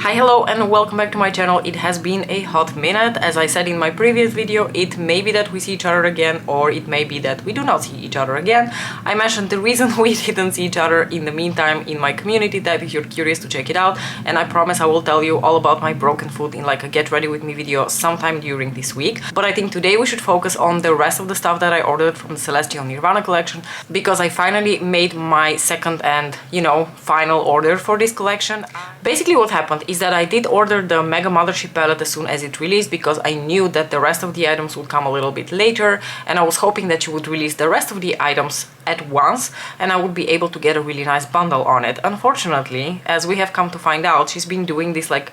Hi, hello and welcome back to my channel. It has been a hot minute. As I said in my previous video, it may be that we see each other again, or it may be that we do not see each other again. I mentioned the reason we didn't see each other in the meantime in my community tab if you're curious to check it out, and I promise I will tell you all about my broken foot in like a get ready with me video sometime during this week. But I think today we should focus on the rest of the stuff that I ordered from the Celestial Nirvana collection, because I finally made my second and, you know, final order for this collection. Basically what happened is that I did order the Mega Mothership palette as soon as it released, because I knew that the rest of the items would come a little bit later, and I was hoping that you would release the rest of the items at once and I would be able to get a really nice bundle on it. Unfortunately, as we have come to find out, she's been doing this like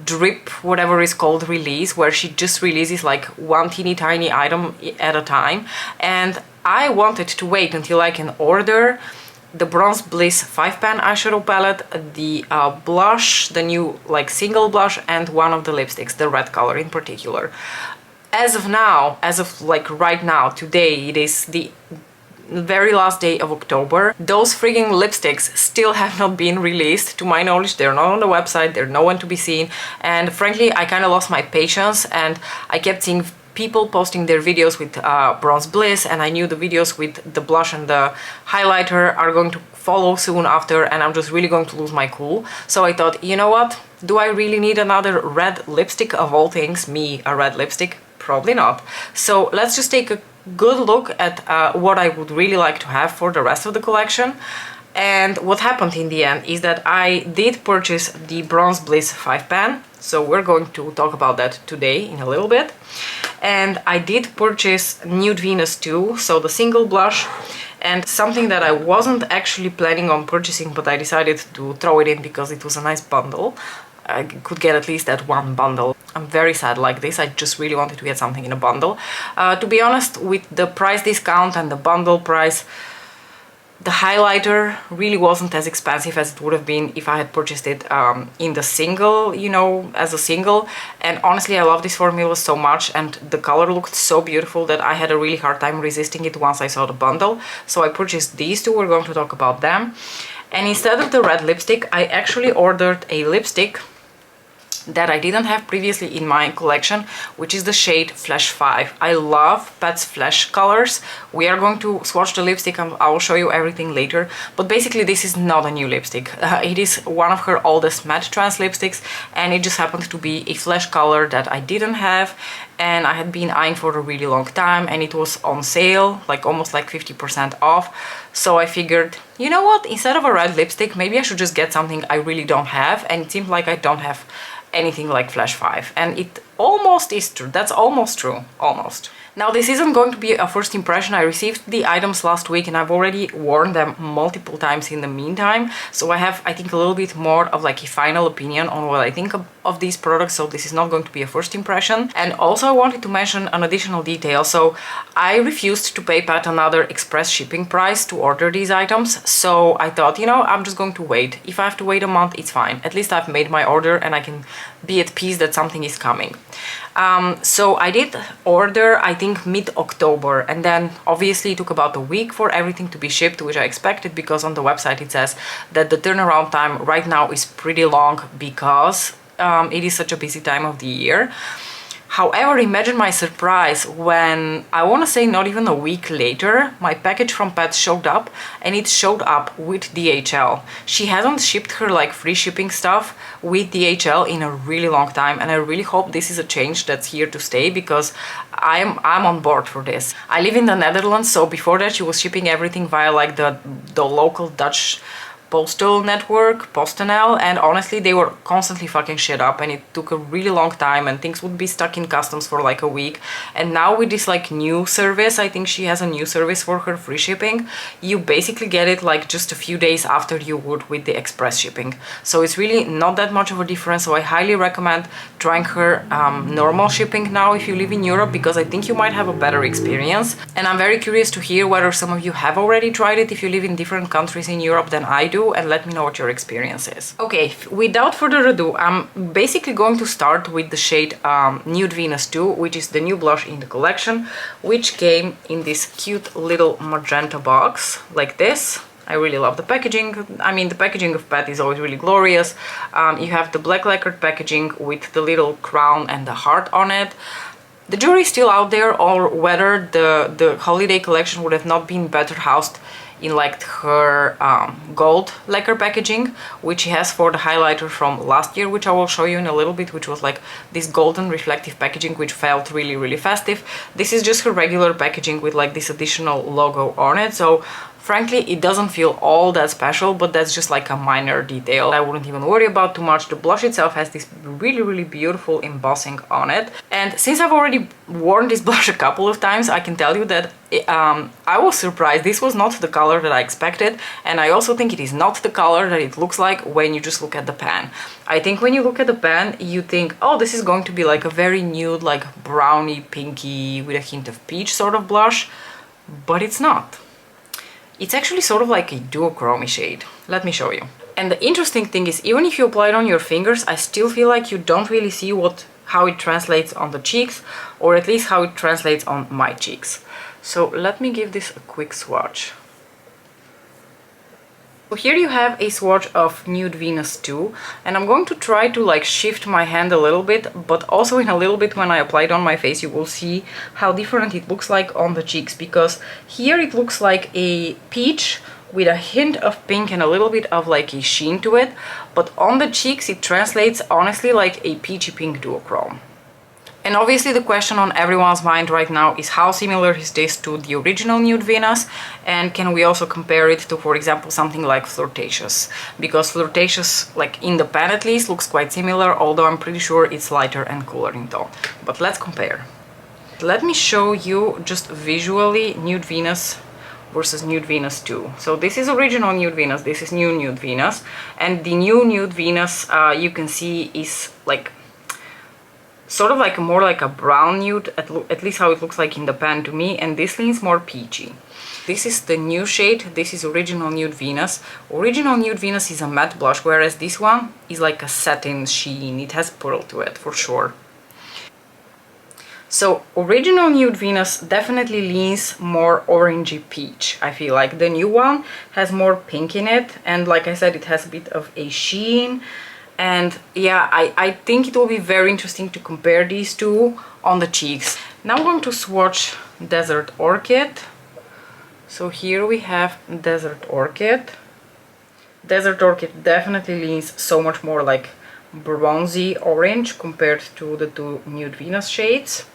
drip, whatever is called, release, where she just releases like one teeny tiny item at a time, and I wanted to wait until I can order the Bronze Bliss 5-pan eyeshadow palette, the blush, the new like single blush, and one of the lipsticks, the red color in particular. As of now, as of like right now, today, it is the very last day of October. Those frigging lipsticks still have not been released. To my knowledge, they're not on the website, they're nowhere to be seen, and frankly I kind of lost my patience, and I kept seeing people posting their videos with Bronze Bliss, and I knew the videos with the blush and the highlighter are going to follow soon after, and I'm just really going to lose my cool. So I thought, you know what, do I really need another red lipstick? Of all things, me, a red lipstick? Probably not. So let's just take a good look at what I would really like to have for the rest of the collection. And what happened in the end is that I did purchase the Bronze Bliss 5-pan, so we're going to talk about that today in a little bit. And I did purchase Nude Venus 2, so the single blush, and something that I wasn't actually planning on purchasing, but I decided to throw it in because it was a nice bundle. I could get at least that one bundle. I'm very sad like this, I just really wanted to get something in a bundle. To be honest, with the price discount and the bundle price, the highlighter really wasn't as expensive as it would have been if I had purchased it in the single, you know, as a single. And honestly, I love this formula so much, and the color looked so beautiful that I had a really hard time resisting it once I saw the bundle. So I purchased these two, we're going to talk about them. And instead of the red lipstick, I actually ordered a lipstick that I didn't have previously in my collection, which is the shade Flesh 5. I love Pat's Flesh colors. We are going to swatch the lipstick and I will show you everything later, but basically this is not a new lipstick. It is one of her oldest matte trans lipsticks, and it just happened to be a flesh color that I didn't have and I had been eyeing for a really long time, and it was on sale, like almost like 50% off. So I figured, you know what, instead of a red lipstick, maybe I should just get something I really don't have, and it seemed like I don't have anything like Flesh 5, and it almost is true. That's almost true, almost. Now this isn't going to be a first impression. I received the items last week and I've already worn them multiple times in the meantime, so I have, I think, a little bit more of like a final opinion on what I think of these products, so this is not going to be a first impression. And also I wanted to mention an additional detail. So I refused to pay Pat another express shipping price to order these items, so I thought, you know, I'm just going to wait. If I have to wait a month, it's fine. At least I've made my order and I can be at peace that something is coming. So I did order, I think, mid-October, and then obviously it took about a week for everything to be shipped, which I expected, because on the website it says that the turnaround time right now is pretty long because it is such a busy time of the year. However, imagine my surprise when, I want to say not even a week later, my package from Pat showed up, and it showed up with DHL. She hasn't shipped her like free shipping stuff with DHL in a really long time, and I really hope this is a change that's here to stay, because I'm on board for this. I live in the Netherlands, so before that she was shipping everything via like the local Dutch postal network, PostNL, and honestly they were constantly fucking shit up, and it took a really long time, and things would be stuck in customs for like a week. And now with this like new service, I think she has a new service for her free shipping, you basically get it like just a few days after you would with the express shipping. So it's really not that much of a difference, so I highly recommend trying her normal shipping now if you live in Europe, because I think you might have a better experience. And I'm very curious to hear whether some of you have already tried it if you live in different countries in Europe than I do, and let me know what your experience is. Okay, without further ado, I'm basically going to start with the shade Nude Venus 2, which is the new blush in the collection, which came in this cute little magenta box like this. I really love the packaging. I mean, the packaging of Pat is always really glorious. You have the black lacquered packaging with the little crown and the heart on it. The jury is still out there, or whether the holiday collection would have not been better housed in like her gold lacquer packaging, which she has for the highlighter from last year, which I will show you in a little bit, which was like this golden reflective packaging, which felt really, really festive. This is just her regular packaging with like this additional logo on it. So frankly, it doesn't feel all that special, but that's just like a minor detail I wouldn't even worry about too much. The blush itself has this really, really beautiful embossing on it. And since I've already worn this blush a couple of times, I can tell you that I was surprised. This was not the color that I expected, and I also think it is not the color that it looks like when you just look at the pan. I think when you look at the pan, you think, oh, this is going to be like a very nude, like browny, pinky, with a hint of peach sort of blush, but it's not. It's actually sort of like a duochrome shade. Let me show you. And the interesting thing is, even if you apply it on your fingers, I still feel like you don't really see how it translates on the cheeks, or at least how it translates on my cheeks. So let me give this a quick swatch. So here you have a swatch of Nude Venus 2, and I'm going to try to like shift my hand a little bit, but also in a little bit when I apply it on my face you will see how different it looks like on the cheeks, because here it looks like a peach with a hint of pink and a little bit of like a sheen to it, but on the cheeks it translates honestly like a peachy pink duochrome. And obviously the question on everyone's mind right now is how similar is this to the original Nude Venus, and can we also compare it to, for example, something like Flirtatious? Because Flirtatious, like in the pan at least, looks quite similar, although I'm pretty sure it's lighter and cooler in tone. But let's compare. Let me show you just visually Nude Venus versus Nude Venus 2. So this is original Nude Venus, this is new Nude Venus, and the new Nude Venus you can see is like sort of like more like a brown nude, at least how it looks like in the pan to me, and this leans more peachy. This is the new shade, this is original Nude Venus. Original Nude Venus is a matte blush, whereas this one is like a satin sheen. It has pearl to it for sure. So original Nude Venus definitely leans more orangey peach. I feel like the new one has more pink in it, and like I said, it has a bit of a sheen. And yeah, I think it will be very interesting to compare these two on the cheeks. Now I'm going to swatch Desert Orchid. So here we have Desert Orchid. Desert Orchid definitely leans so much more like bronzy orange compared to the two Nude Venus shades.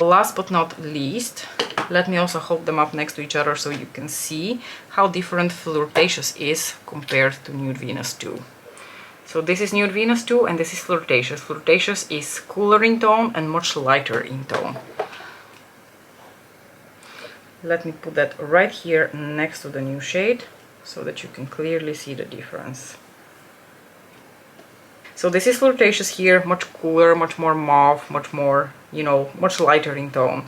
Last but not least, let me also hold them up next to each other so you can see how different Flirtatious is compared to Nude Venus 2. So this is Nude Venus 2 and this is Flirtatious. Flirtatious is cooler in tone and much lighter in tone. Let me put that right here next to the new shade so that you can clearly see the difference. So this is Flirtatious here, much cooler, much more mauve, much more, you know, much lighter in tone.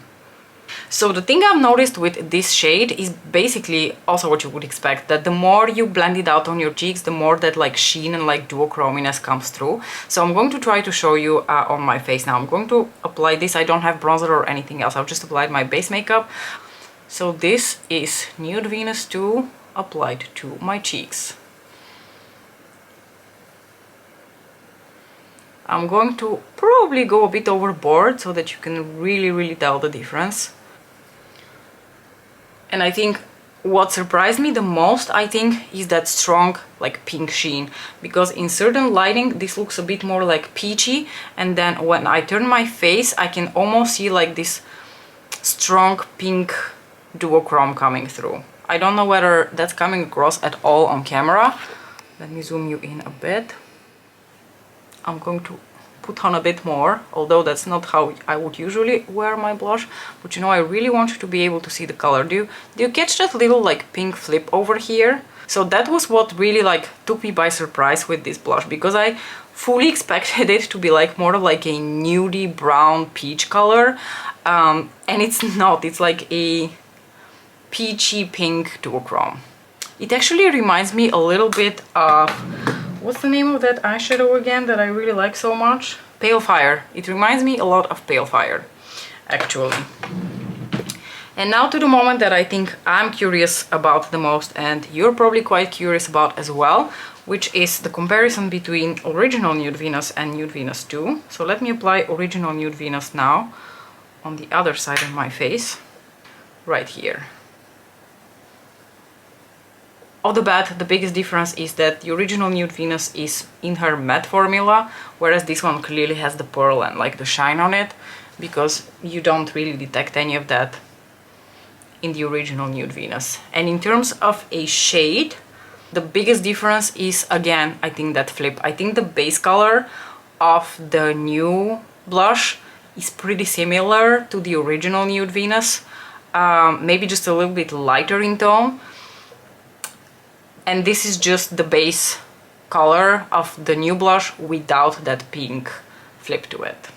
So the thing I've noticed with this shade is basically also what you would expect, that the more you blend it out on your cheeks, the more that like sheen and like duochrominess comes through. So I'm going to try to show you on my face now. I'm going to apply this. I don't have bronzer or anything else. I've just applied my base makeup. So this is Nude Venus 2 applied to my cheeks. I'm going to probably go a bit overboard so that you can really tell the difference. And I think what surprised me the most, I think, is that strong like pink sheen, because in certain lighting this looks a bit more like peachy, and then when I turn my face I can almost see like this strong pink duochrome coming through. I don't know whether that's coming across at all on camera. Let me zoom you in a bit. I'm going to put on a bit more, although that's not how I would usually wear my blush, but you know, I really want you to be able to see the color. Do you catch that little like pink flip over here? So that was what really like took me by surprise with this blush, because I fully expected it to be like more of like a nudie brown peach color, and it's not. It's like a peachy pink duochrome. It actually reminds me a little bit of, what's the name of that eyeshadow again that I really like so much? Pale Fire. It reminds me a lot of Pale Fire, actually. And now to the moment that I think I'm curious about the most, and you're probably quite curious about as well, which is the comparison between original Nude Venus and Nude Venus 2. So let me apply original Nude Venus now on the other side of my face, right here. Off the bat, the biggest difference is that the original Nude Venus is in her matte formula, whereas this one clearly has the pearl and like the shine on it, because you don't really detect any of that in the original Nude Venus. And in terms of a shade, the biggest difference is, again, I think that flip. I think the base color of the new blush is pretty similar to the original Nude Venus, maybe just a little bit lighter in tone. And this is just the base color of the new blush without that pink flip to it.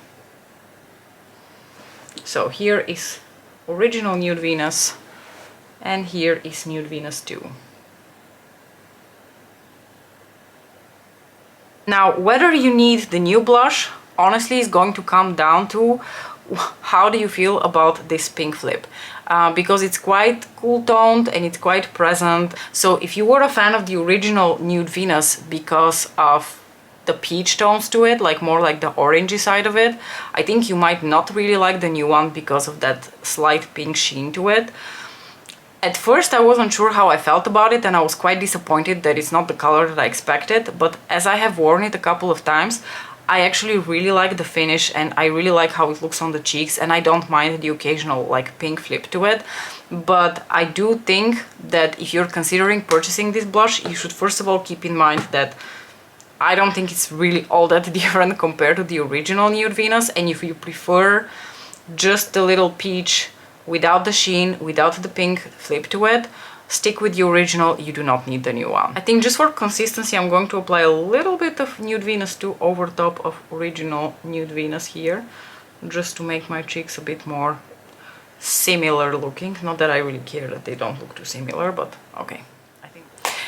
So here is original Nude Venus, and here is Nude Venus 2. Now, whether you need the new blush, honestly, is going to come down to how do you feel about this pink flip. Because it's quite cool toned and it's quite present. So if you were a fan of the original Nude Venus because of the peach tones to it, like more like the orangey side of it, I think you might not really like the new one because of that slight pink sheen to it. At first I wasn't sure how I felt about it, and I was quite disappointed that it's not the color that I expected, but as I have worn it a couple of times, I actually really like the finish and I really like how it looks on the cheeks, and I don't mind the occasional like pink flip to it. But I do think that if you're considering purchasing this blush, you should first of all keep in mind that I don't think it's really all that different compared to the original Nude Venus, and if you prefer just the little peach without the sheen, without the pink flip to it, stick with the original. You do not need the new one. I think just for consistency, I'm going to apply a little bit of Nude Venus 2 over top of original Nude Venus here, just to make my cheeks a bit more similar looking. Not that I really care that they don't look too similar, but okay.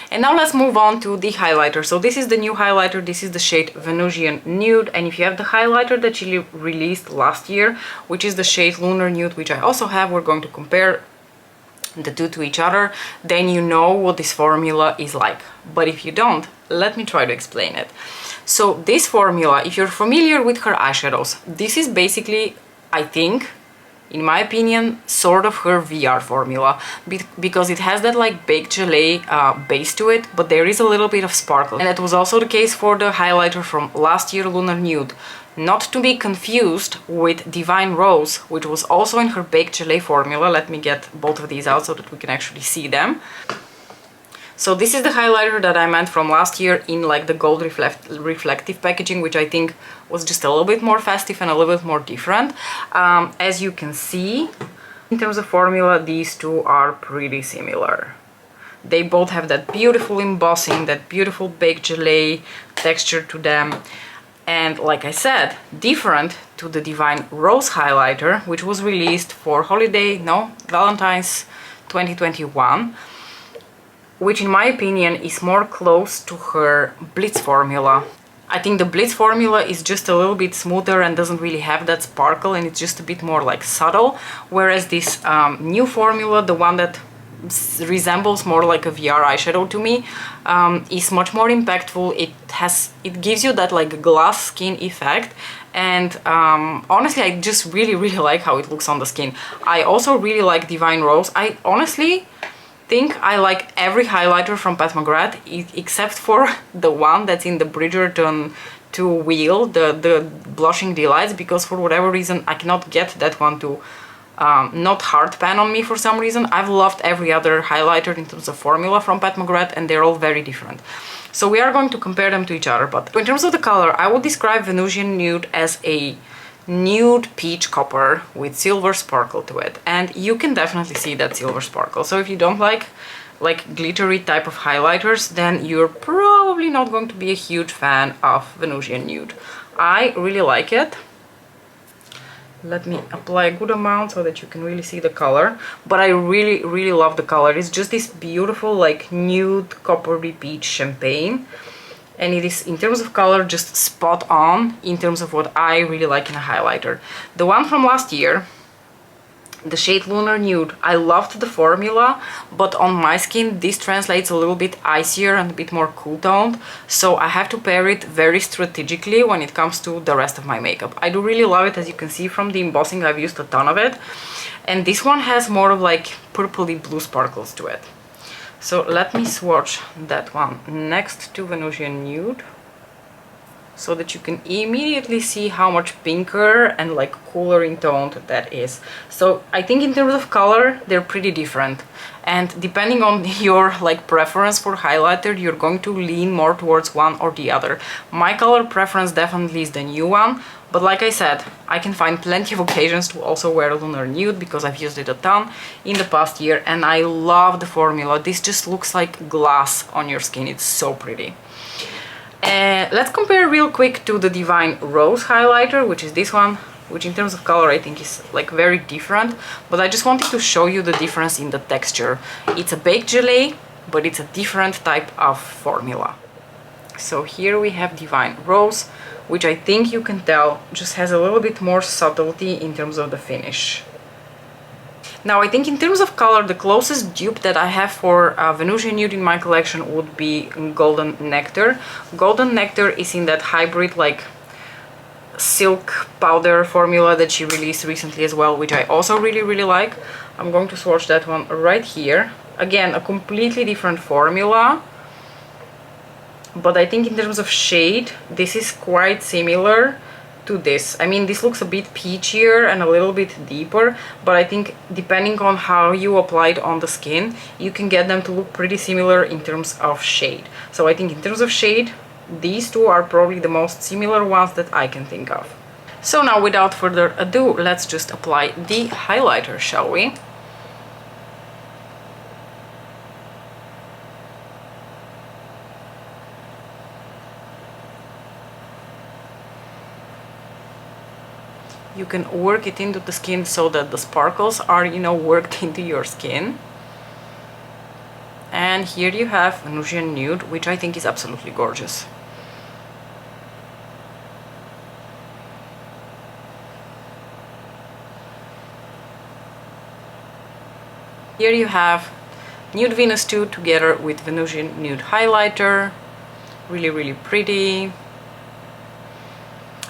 And now let's move on to the highlighter. So this is the new highlighter. This is the shade Venusian Nude, and if you have the highlighter that she released last year, which is the shade Lunar Nude, which I also have, we're going to compare the two to each other, then you know what this formula is like. But if you don't, let me try to explain it. So this formula, if you're familiar with her eyeshadows, this is basically, I think, in my opinion, sort of her VR formula, because it has that like baked gelée base to it, but there is a little bit of sparkle. And that was also the case for the highlighter from last year, Lunar Nude. Not to be confused with Divine Rose, which was also in her baked gelée formula. Let me get both of these out so that we can actually see them. So this is the highlighter that I meant from last year in like the gold reflective packaging, which I think was just a little bit more festive and a little bit more different. As you can see, in terms of formula, these two are pretty similar. They both have that beautiful embossing, that beautiful baked gelée texture to them. And like I said, different to the Divine Rose highlighter, which was released for Valentine's 2021. Which in my opinion is more close to her Bliss formula. I think the Bliss formula is just a little bit smoother and doesn't really have that sparkle, and it's just a bit more like subtle, whereas this new formula, the one that resembles more like a VR eyeshadow to me, is much more impactful. It gives you that like glass skin effect, and honestly I just really like how it looks on the skin. I also really like Divine Rose. I honestly think I like every highlighter from Pat McGrath except for the one that's in the Bridgerton 2 wheel, the Blushing Delights, because for whatever reason I cannot get that one to not hard pan on me for some reason. I've loved every other highlighter in terms of formula from Pat McGrath, and they're all very different. So we are going to compare them to each other, but in terms of the color, I would describe Venusian Nude as a nude peach copper with silver sparkle to it, and you can definitely see that silver sparkle. So if you don't like glittery type of highlighters, then you're probably not going to be a huge fan of Venusian Nude. I really like it. Let me apply a good amount so that you can really see the color, but I really love the color. It's just this beautiful like nude coppery peach champagne. And it is, in terms of color, just spot on in terms of what I really like in a highlighter. The one from last year the shade Lunar Nude. I loved the formula, but on my skin this translates a little bit icier and a bit more cool toned, so I have to pair it very strategically when it comes to the rest of my makeup. I do really love it. As you can see from the embossing, I've used a ton of it, and this one has more of like purpley blue sparkles to it. So let me swatch that one next to Venusian Nude, so that you can immediately see how much pinker and like cooler in tone that is. So I think in terms of color, they're pretty different. And depending on your like preference for highlighter, you're going to lean more towards one or the other. My color preference definitely is the new one, but like I said, I can find plenty of occasions to also wear Lunar Nude because I've used it a ton in the past year, and I love the formula. This just looks like glass on your skin. It's so pretty. Let's compare real quick to the Divine Rose highlighter, which is this one, which in terms of color I think is like very different, but I just wanted to show you the difference in the texture. It's a baked gelée, but it's a different type of formula. So here we have Divine Rose, which I think you can tell just has a little bit more subtlety in terms of the finish. Now I think in terms of color, the closest dupe that I have for Venusian Nude in my collection would be Golden Nectar. Golden Nectar is in that hybrid like silk powder formula that she released recently as well, which I also really like. I'm going to swatch that one right here. Again, a completely different formula, but I think in terms of shade, this is quite similar to this. I mean, this looks a bit peachier and a little bit deeper, but I think depending on how you apply it on the skin, you can get them to look pretty similar in terms of shade. So I think in terms of shade, these two are probably the most similar ones that I can think of. So now without further ado, let's just apply the highlighter, shall we? You can work it into the skin so that the sparkles are, you know, worked into your skin. And here you have Venusian Nude, which I think is absolutely gorgeous. Here you have Nude Venus 2 together with Venusian Nude highlighter. Really pretty.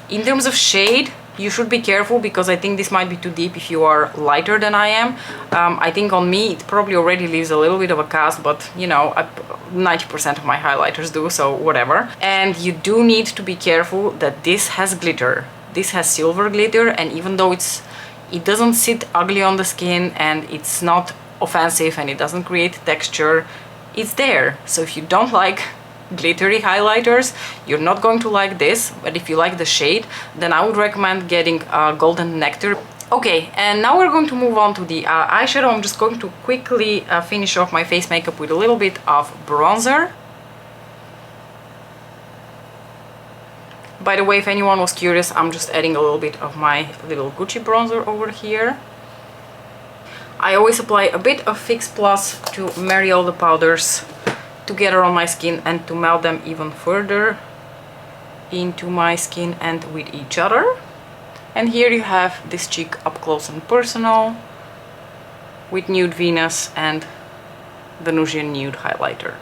In terms of shade, you should be careful because I think this might be too deep if you are lighter than I am. I think on me it probably already leaves a little bit of a cast, but you know, 90% of my highlighters do, so whatever. And you do need to be careful that this has glitter. This has silver glitter, and even though it doesn't sit ugly on the skin and it's not offensive and it doesn't create texture, it's there. So if you don't like glittery highlighters, you're not going to like this, but if you like the shade, then I would recommend getting Golden Nectar. Okay, and now we're going to move on to the eyeshadow. I'm just going to quickly finish off my face makeup with a little bit of bronzer. By the way, if anyone was curious, I'm just adding a little bit of my little Gucci bronzer over here. I always apply a bit of Fix Plus to marry all the powders together on my skin and to melt them even further into my skin and with each other. And here you have this cheek up close and personal with Nude Venus and Venusian Nude highlighter.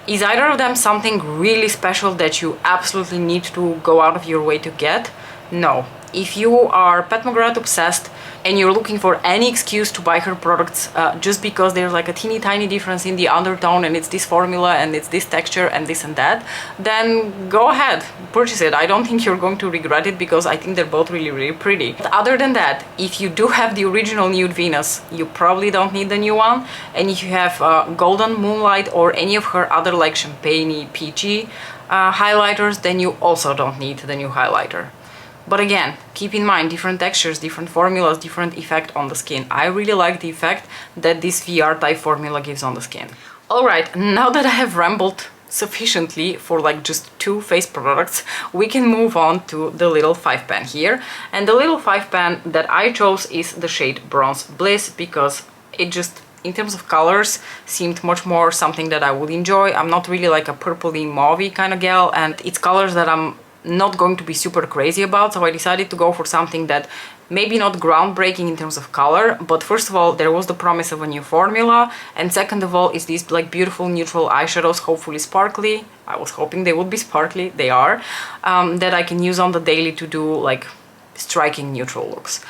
Is either of them something really special that you absolutely need to go out of your way to get? No. If you are Pat McGrath obsessed and you're looking for any excuse to buy her products just because there's like a teeny tiny difference in the undertone and it's this formula and it's this texture and this and that, then go ahead, purchase it. I don't think you're going to regret it because I think they're both really pretty. But other than that, if you do have the original Nude Venus, you probably don't need the new one. And if you have Golden Moonlight or any of her other like champagne-y, peachy highlighters, then you also don't need the new highlighter. But again, keep in mind, different textures, different formulas, different effect on the skin. I really like the effect that this VR type formula gives on the skin. Alright, now that I have rambled sufficiently for like just 2 face products, we can move on to the little 5 pan here. And the little 5 pan that I chose is the shade Bronze Bliss because it just, in terms of colors, seemed much more something that I would enjoy. I'm not really like a purpley mauvey kind of gal, and it's colors that I'm not going to be super crazy about, so I decided to go for something that maybe not groundbreaking in terms of color, but first of all there was the promise of a new formula, and second of all is these like beautiful neutral eyeshadows, hopefully sparkly. I was hoping they would be sparkly, they are, that I can use on the daily to do like striking neutral looks.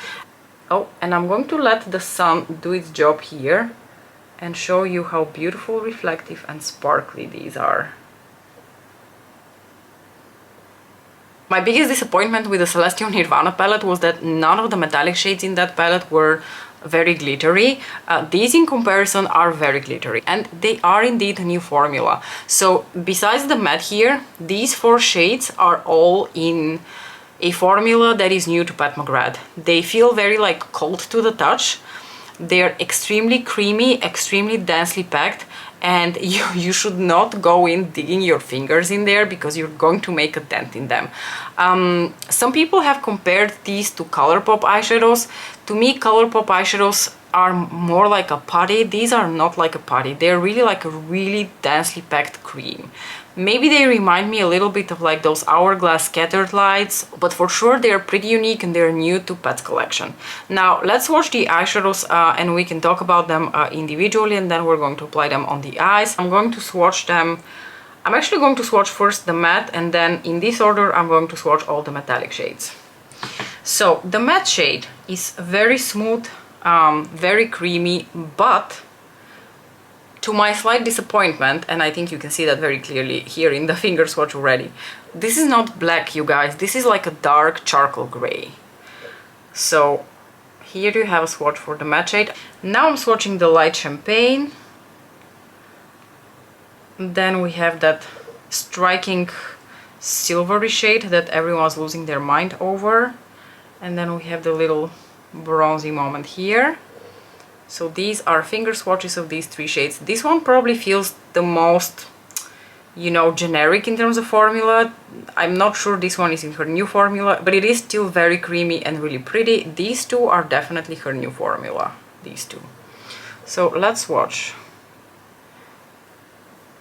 Oh, and I'm going to let the sun do its job here and show you how beautiful, reflective and sparkly these are. My biggest disappointment with the Celestial Nirvana palette was that none of the metallic shades in that palette were very glittery. These in comparison are very glittery, and they are indeed a new formula. So besides the matte here, these 4 shades are all in a formula that is new to Pat McGrath. They feel very like cold to the touch. They're extremely creamy, extremely densely packed, and you should not go in digging your fingers in there because you're going to make a dent in them. Some people have compared these to Colourpop eyeshadows. To me, Colourpop eyeshadows are more like a putty. These are not like a putty. They're really like a really densely packed cream. Maybe they remind me a little bit of like those Hourglass scattered lights, but for sure they're pretty unique and they're new to Pat's collection. Now let's watch the eyeshadows and we can talk about them individually, and then we're going to apply them on the eyes. I'm going to swatch them. I'm actually going to swatch first the matte, and then in this order I'm going to swatch all the metallic shades. So the matte shade is very smooth, very creamy, but to my slight disappointment, and I think you can see that very clearly here in the finger swatch already, this is not black, you guys. This is like a dark charcoal gray. So here you have a swatch for the matte shade. Now I'm swatching the light champagne. Then we have that striking silvery shade that everyone's losing their mind over. And then we have the little bronzy moment here. So these are finger swatches of these 3 shades. This one probably feels the most, you know, generic in terms of formula. I'm not sure this one is in her new formula, but it is still very creamy and really pretty. These 2 are definitely her new formula, these 2. So let's swatch.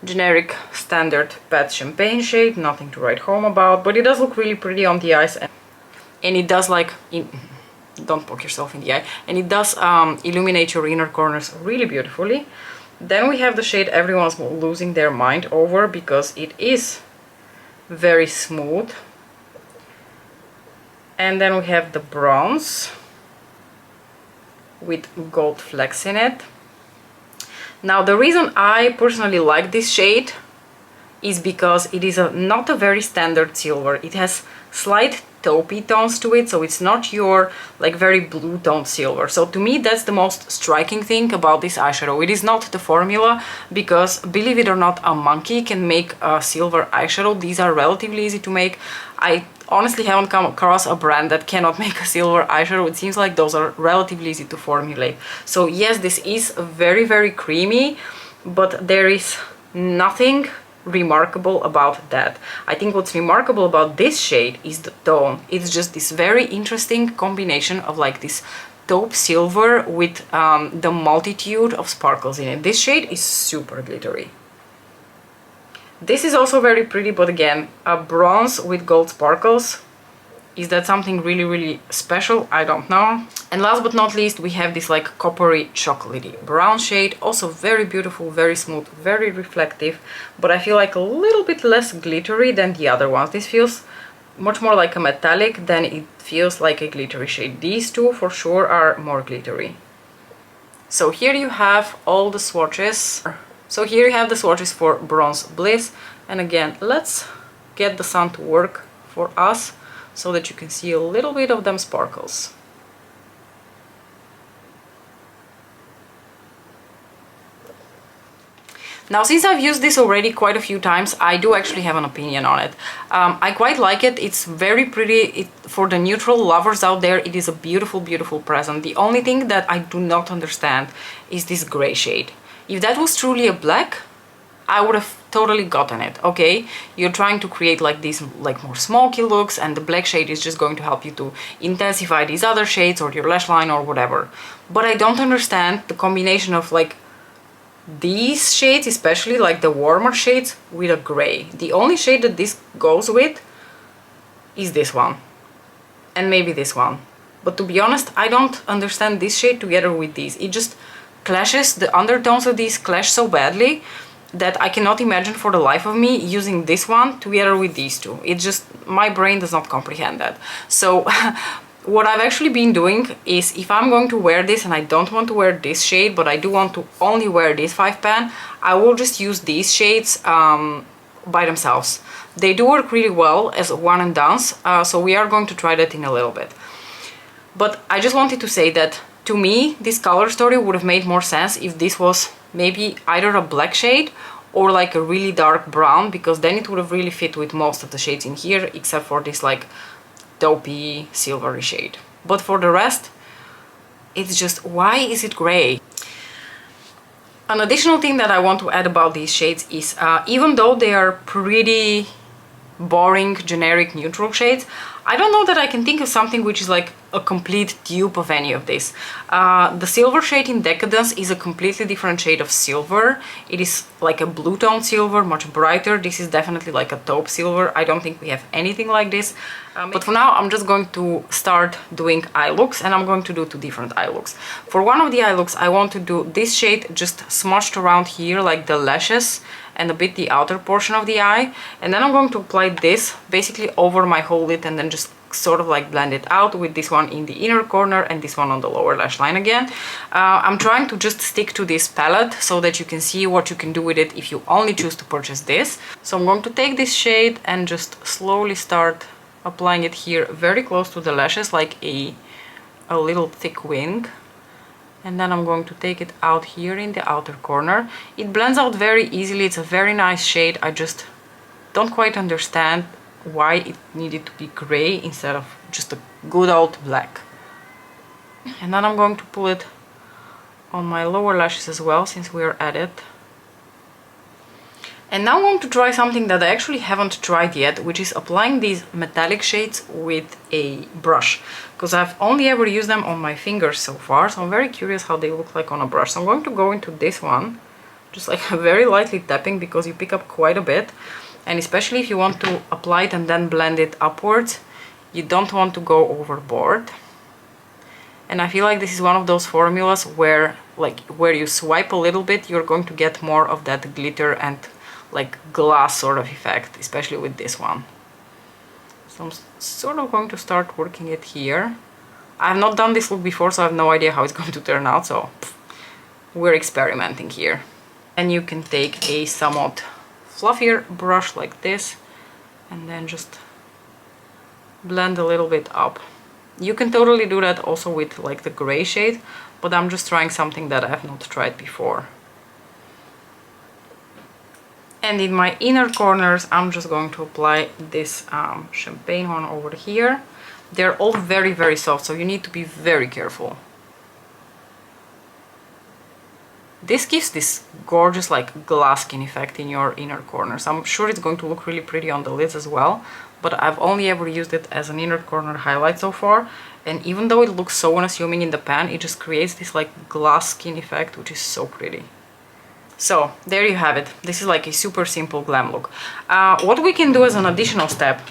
Generic standard Pat champagne shade, nothing to write home about, but it does look really pretty on the eyes, and it does like don't poke yourself in the eye, and it does illuminate your inner corners really beautifully. Then we have the shade everyone's losing their mind over because it is very smooth. And then we have the bronze with gold flecks in it. Now the reason I personally like this shade is because it is not a very standard silver. It has slight taupey tones to it, so it's not your like very blue toned silver. So to me that's the most striking thing about this eyeshadow. It is not the formula, because believe it or not, a monkey can make a silver eyeshadow. These are relatively easy to make. I honestly haven't come across a brand that cannot make a silver eyeshadow. It seems like those are relatively easy to formulate. So yes, this is very, very creamy, but there is nothing remarkable about that. I think what's remarkable about this shade is the tone. It's just this very interesting combination of like this taupe silver with the multitude of sparkles in it. This shade is super glittery. This is also very pretty, but again, a bronze with gold sparkles. Is that something really, really special? I don't know. And last but not least, we have this like coppery chocolatey brown shade. Also very beautiful, very smooth, very reflective, but I feel like a little bit less glittery than the other ones. This feels much more like a metallic than it feels like a glittery shade. These 2 for sure are more glittery. So here you have all the swatches. So here you have the swatches for Bronze Bliss. And again, let's get the sun to work for us so that you can see a little bit of them sparkles. Now, since I've used this already quite a few times, I do actually have an opinion on it. I quite like it. It's very pretty. For the neutral lovers out there, it is a beautiful, beautiful present. The only thing that I do not understand is this gray shade. If that was truly a black, I would have totally gotten it. Okay, you're trying to create like these like more smoky looks, and the black shade is just going to help you to intensify these other shades or your lash line or whatever. But I don't understand the combination of like these shades, especially like the warmer shades, with a gray. The only shade that this goes with is this one. And maybe this one. But to be honest, I don't understand this shade together with these. It just clashes, the undertones of these clash so badly that I cannot imagine for the life of me using this one together with these two. It just, my brain does not comprehend that. So what I've actually been doing is, if I'm going to wear this and I don't want to wear this shade, but I do want to only wear this 5 pan, I will just use these shades by themselves. They do work really well as one and dones, so we are going to try that in a little bit. But I just wanted to say that to me, this color story would have made more sense if this was maybe either a black shade or like a really dark brown, because then it would have really fit with most of the shades in here, except for this like taupey silvery shade. But for the rest, it's just, why is it gray? An additional thing that I want to add about these shades is, even though they are pretty boring, generic, neutral shades, I don't know that I can think of something which is like a complete dupe of any of this. The silver shade in Decadence is a completely different shade of silver. It is like a blue tone silver, much brighter. This is definitely like a taupe silver. I don't think we have anything like this. But for now, I'm just going to start doing eye looks, and I'm going to do 2 different eye looks. For one of the eye looks, I want to do this shade just smudged around here, like the lashes and a bit the outer portion of the eye. And then I'm going to apply this basically over my whole lid and then just sort of like blend it out with this one in the inner corner and this one on the lower lash line again. I'm trying to just stick to this palette so that you can see what you can do with it if you only choose to purchase this. So I'm going to take this shade and just slowly start applying it here very close to the lashes, like a little thick wing. And then I'm going to take it out here in the outer corner. It blends out very easily. It's a very nice shade. I just don't quite understand why it needed to be gray instead of just a good old black. And then I'm going to pull it on my lower lashes as well, since we are at it. And now I'm going to try something that I actually haven't tried yet, which is applying these metallic shades with a brush, because I've only ever used them on my fingers so far, so I'm very curious how they look like on a brush. So I'm going to go into this one, just like very lightly tapping, because you pick up quite a bit, and especially if you want to apply it and then blend it upwards, you don't want to go overboard. And I feel like this is one of those formulas where you swipe a little bit, you're going to get more of that glitter and like glass sort of effect, especially with this one. So I'm sort of going to start working it here. I have not done this look before, so I have no idea how it's going to turn out, so we're experimenting here. And you can take a somewhat fluffier brush like this and then just blend a little bit up. You can totally do that also with like the gray shade, but I'm just trying something that I have not tried before. And in my inner corners, I'm just going to apply this champagne one over here. They're all very, very soft, so you need to be very careful. This gives this gorgeous like glass skin effect in your inner corners. I'm sure it's going to look really pretty on the lids as well, but I've only ever used it as an inner corner highlight so far. And even though it looks so unassuming in the pan, it just creates this like glass skin effect, which is so pretty. So there you have it. This is like a super simple glam look. What we can do as an additional step,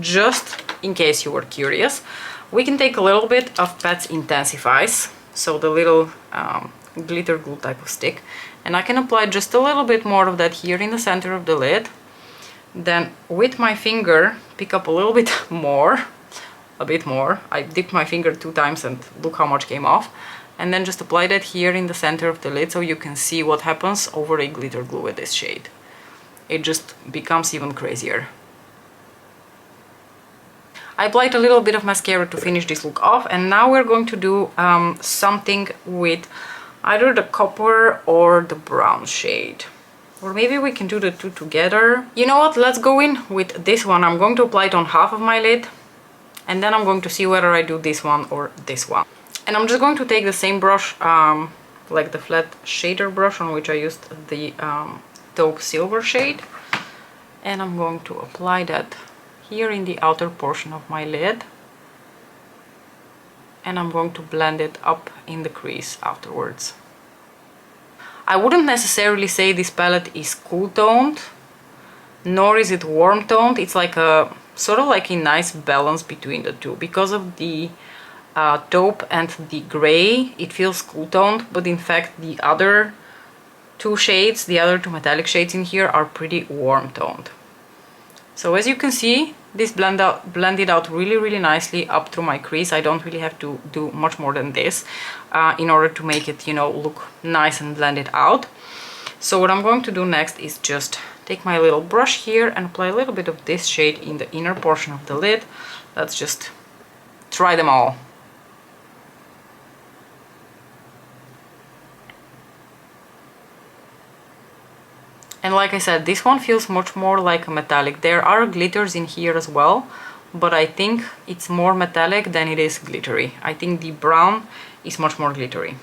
just in case you were curious, we can take a little bit of Pat's Intensifies, so the little glitter glue type of stick, and I can apply just a little bit more of that here in the center of the lid. Then with my finger pick up a little bit more, I dipped my finger 2 times and look how much came off. And then just apply that here in the center of the lid so you can see what happens over a glitter glue with this shade. It just becomes even crazier. I applied a little bit of mascara to finish this look off, and now we're going to do something with either the copper or the brown shade. Or maybe we can do the 2 together. You know what, let's go in with this one. I'm going to apply it on half of my lid, and then I'm going to see whether I do this one or this one. And I'm just going to take the same brush, like the flat shader brush on which I used the taupe silver shade. And I'm going to apply that here in the outer portion of my lid. And I'm going to blend it up in the crease afterwards. I wouldn't necessarily say this palette is cool toned, nor is it warm toned. It's like a sort of like a nice balance between the two. Because of the taupe and the gray, it feels cool toned, but in fact the other two shades, the other two metallic shades in here, are pretty warm toned. So as you can see, this blended out really nicely up through my crease. I don't really have to do much more than this in order to make it, you know, look nice and blended out. So what I'm going to do next is just take my little brush here and apply a little bit of this shade in the inner portion of the lid. Let's just try them all. And like I said, this one feels much more like a metallic. There are glitters in here as well, but I think it's more metallic than it is glittery. I think the brown is much more glittery.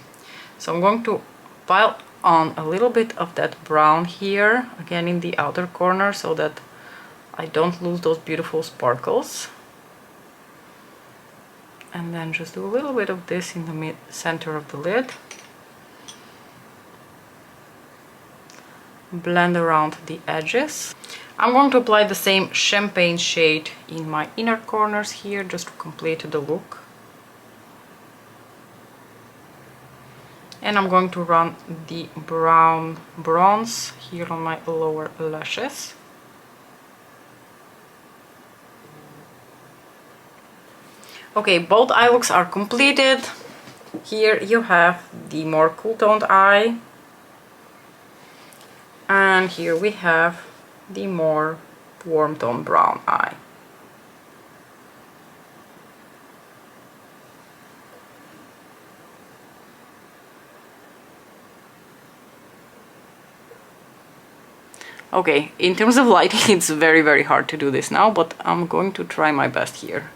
So I'm going to pile on a little bit of that brown here, again in the outer corner, so that I don't lose those beautiful sparkles. And then just do a little bit of this in the center of the lid. Blend around the edges. I'm going to apply the same champagne shade in my inner corners here, just to complete the look. And I'm going to run the brown bronze here on my lower lashes. Okay, both eye looks are completed. Here you have the more cool toned eye. And here we have the more warm tone brown eye. Okay, in terms of lighting, it's very hard to do this now, but I'm going to try my best here.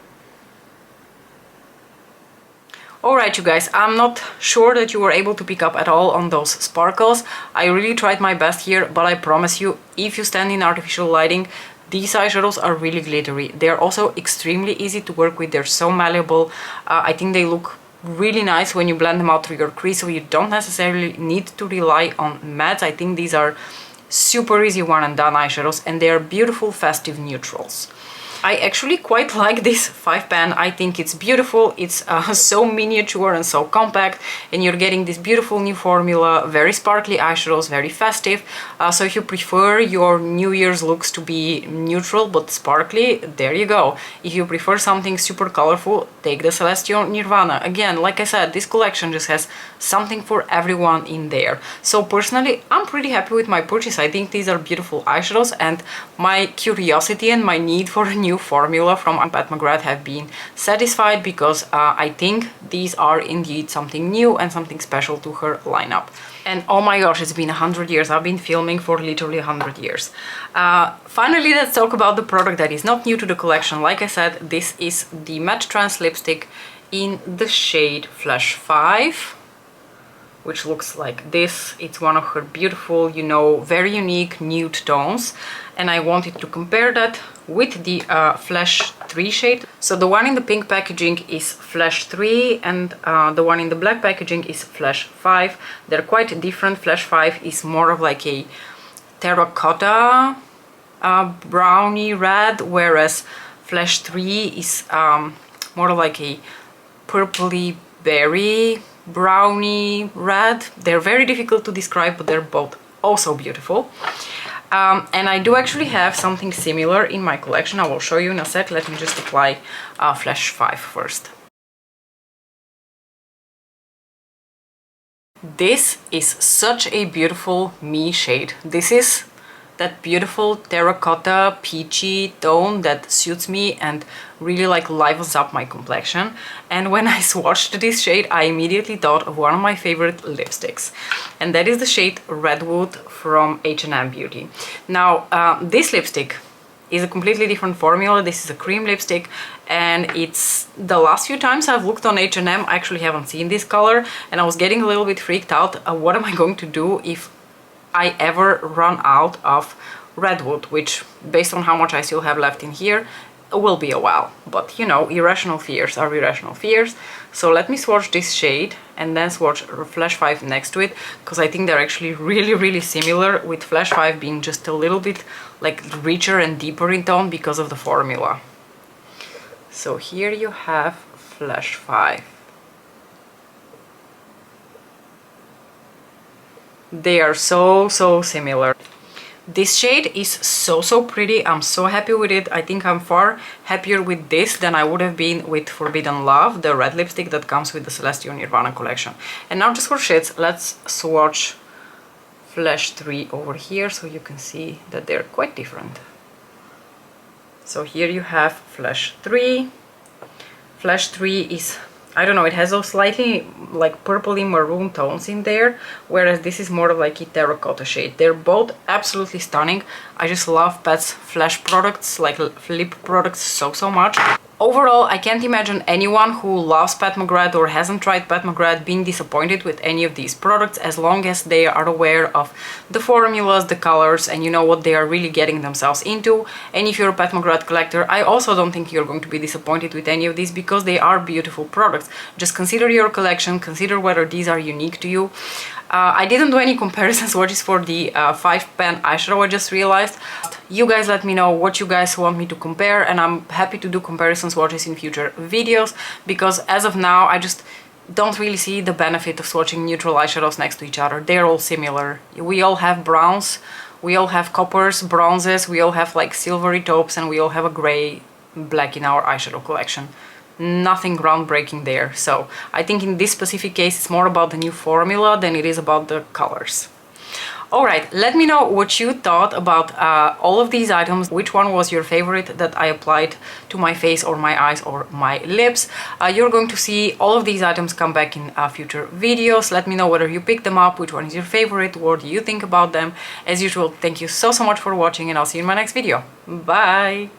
Alright you guys, I'm not sure that you were able to pick up at all on those sparkles. I really tried my best here, but I promise you, if you stand in artificial lighting, these eyeshadows are really glittery. They're also extremely easy to work with, they're so malleable. I think they look really nice when you blend them out through your crease, so you don't necessarily need to rely on mattes. I think these are super easy one and done eyeshadows, and they are beautiful festive neutrals. I actually quite like this 5-pan. I think it's beautiful, it's so miniature and so compact, and you're getting this beautiful new formula, very sparkly eyeshadows, very festive. So if you prefer your New Year's looks to be neutral but sparkly, there you go. If you prefer something super colorful, take the Celestial Nirvana. Again, like I said, this collection just has something for everyone in there. So personally, I'm pretty happy with my purchase. I think these are beautiful eyeshadows, and my curiosity and my need for a new formula from Pat McGrath have been satisfied, because I think these are indeed something new and something special to her lineup. And oh my gosh, it's been 100 years. I've been filming for literally 100 years. Finally, let's talk about the product that is not new to the collection. Like I said, this is the Matte Trans lipstick in the shade Flash 5, which looks like this. It's one of her beautiful, you know, very unique nude tones, and I wanted to compare that with the Flash 3 shade. So the one in the pink packaging is Flash 3, and the one in the black packaging is Flash 5. They're quite different. Flash 5 is more of like a terracotta brownie red, whereas Flash 3 is more like a purpley berry brownie red. They're very difficult to describe, but they're both also beautiful. And I do actually have something similar in my collection. I will show you in a sec. Let me just apply Flash 5 first. This is such a beautiful me shade. This is that beautiful terracotta peachy tone that suits me and really like livens up my complexion. And when I swatched this shade, I immediately thought of one of my favorite lipsticks, and that is the shade Redwood from H&M Beauty. Now this lipstick is a completely different formula. This is a cream lipstick, and it's the last few times I've looked on H&M, I actually haven't seen this color, and I was getting a little bit freaked out. What am I going to do if I ever run out of Redwood, which, based on how much I still have left in here, will be a while, but you know, irrational fears are irrational fears. So let me swatch this shade and then swatch Flash 5 next to it, because I think they're actually really similar, with Flash 5 being just a little bit like richer and deeper in tone because of the formula. So here you have Flash 5. They are so similar. This shade is so pretty. I'm so happy with it. I think I'm far happier with this than I would have been with Forbidden Love, the red lipstick that comes with the Celestial Nirvana collection. And now just for shades, let's swatch Flash 3 over here so you can see that they're quite different. So here you have Flash 3. Flash 3 is, I don't know, it has those slightly like purpley maroon tones in there, whereas this is more of like a terracotta shade. They're both absolutely stunning. I just love Pat's Flash products, like lip products, so much. Overall, I can't imagine anyone who loves Pat McGrath or hasn't tried Pat McGrath being disappointed with any of these products, as long as they are aware of the formulas, the colors, and you know what they are really getting themselves into. And if you're a Pat McGrath collector, I also don't think you're going to be disappointed with any of these, because they are beautiful products. Just consider your collection, consider whether these are unique to you. I didn't do any comparison swatches for the 5 pan eyeshadow, I just realized. You guys let me know what you guys want me to compare, and I'm happy to do comparison swatches in future videos, because as of now I just don't really see the benefit of swatching neutral eyeshadows next to each other. They're all similar. We all have browns, we all have coppers, bronzes, we all have like silvery taupes, and we all have a grey, black in our eyeshadow collection. Nothing groundbreaking there. So I think in this specific case it's more about the new formula than it is about the colors. Alright, let me know what you thought about all of these items. Which one was your favorite that I applied to my face or my eyes or my lips? You're going to see all of these items come back in future videos. Let me know whether you picked them up, which one is your favorite, what do you think about them. As usual, thank you so much for watching, and I'll see you in my next video. Bye!